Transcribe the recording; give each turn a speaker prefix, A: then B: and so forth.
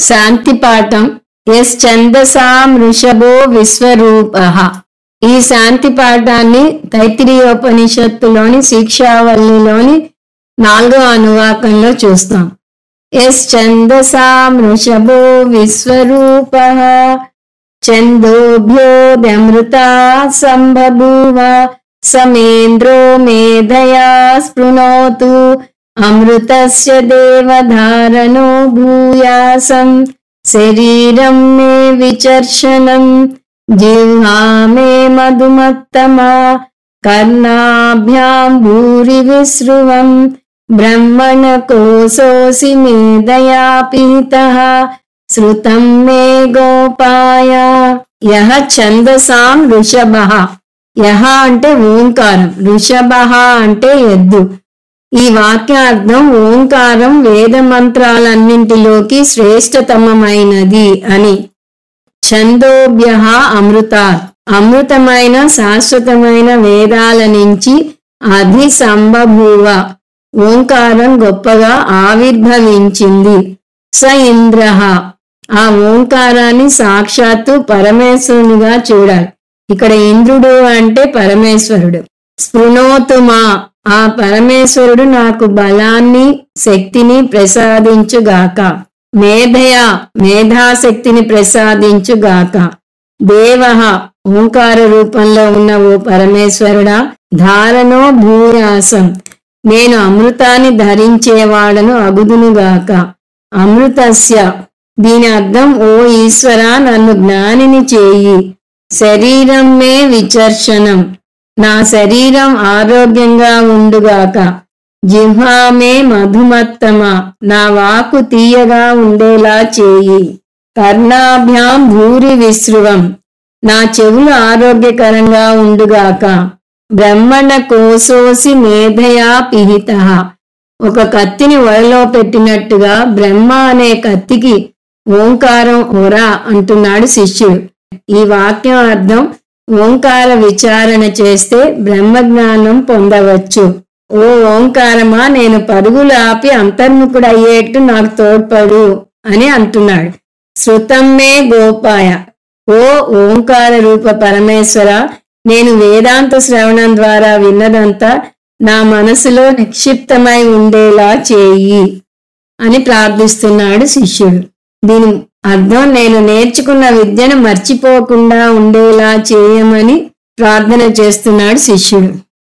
A: శాంతి పాఠం యశ్చందసాం వృషభో విశ్వరూపః. ఈ శాంతి పాఠాన్ని తైత్తిరీయోపనిషత్తులోని శిక్షావళిలోని 4వ అనువాకంలో చూస్తాం. యశ్చందసాం వృషభో విశ్వరూపః ఛందోభ్యోऽమృతా సంబభూవ సమేంద్రో మేధయా స్పృణోతు అమృతస్య దేవధారణో భూయాసం శరీరం మే విచర్షణం జిహ్వా మే మధుమత్తమా కర్ణాభ్యాం భూరి విశ్రువం బ్రహ్మణ కోశోసి మేధయా పీతః శ్రుతం మే గోపాయ. యః ఛందసాం వృషభః. యః అంటే ఓంకారం, వృషభః అంటే ఎద్దు. ఈ వాక్యార్థం ఓంకారం వేద మంత్రాలన్నింటిలోకి శ్రేష్టతమమైనది అని. ఛందోభ్యః అమృతాత్. అమృతమైన శాశ్వతమైన వేదాల నుంచి అధిసంబభూవ ఓంకారం గొప్పగా ఆవిర్భవించింది. స ఇంద్రః. ఆ ఓంకారాన్ని సాక్షాత్తు పరమేశ్వరునిగా చూడాలి. ఇక్కడ ఇంద్రుడు అంటే పరమేశ్వరుడు. స్పృణోతుమా. ఆ పరమేశ్వరుడు నాకు బలాన్ని శక్తిని ప్రసాదించుగాక. మేధయా. మేధాశక్తిని ప్రసాదించుగాక. దేవః. ఓంకార రూపంలో ఉన్న ఓ పరమేశ్వరుడా, ధారణో భూయాసం. నేను అమృతాన్ని ధరించేవాడను అగుదునుగాక. అమృతస్య. దీని అర్థం ఓ ఈశ్వర నన్ను జ్ఞానిని చేయి. శరీరం మే విచర్షణం. నా శరీరం ఆరోగ్యంగా ఉండుగాక. జిహ్వా మే మధుమత్తమ. నా వాకు తీయగా ఉండేలా చేయి. కర్ణాభ్యాం భూరి విశ్రువం. నా చెవులు ఆరోగ్యకరంగా ఉండుగాక. బ్రహ్మణ కోశోసి మేధయా పిహితః. ఒక కత్తిని ఒరలో పెట్టినట్టుగా బ్రహ్మ అనే కత్తికి ఓంకారం ఒరా అంటున్నాడు శిష్యుడు. ఈ వాక్యం అర్థం ఓంకార విచారణ చేస్తే బ్రహ్మజ్ఞానం పొందవచ్చు. ఓ ఓంకారమా, నేను పరుగులు ఆపి అంతర్ముఖుడయ్యేట్టు నాకు తోడ్పడు అని అంటున్నాడు. శృతం మే గోపాయ. ఓ ఓంకార రూప పరమేశ్వర, నేను వేదాంత శ్రవణం ద్వారా విన్నదంతా నా మనసులో నిక్షిప్తమై ఉండేలా చేయి అని ప్రార్థిస్తున్నాడు శిష్యుడు. దీని అర్థం నేను నేర్చుకున్న విద్యను మర్చిపోకుండా ఉండేలా చేయమని ప్రార్థన చేస్తున్నాడు శిష్యుడు.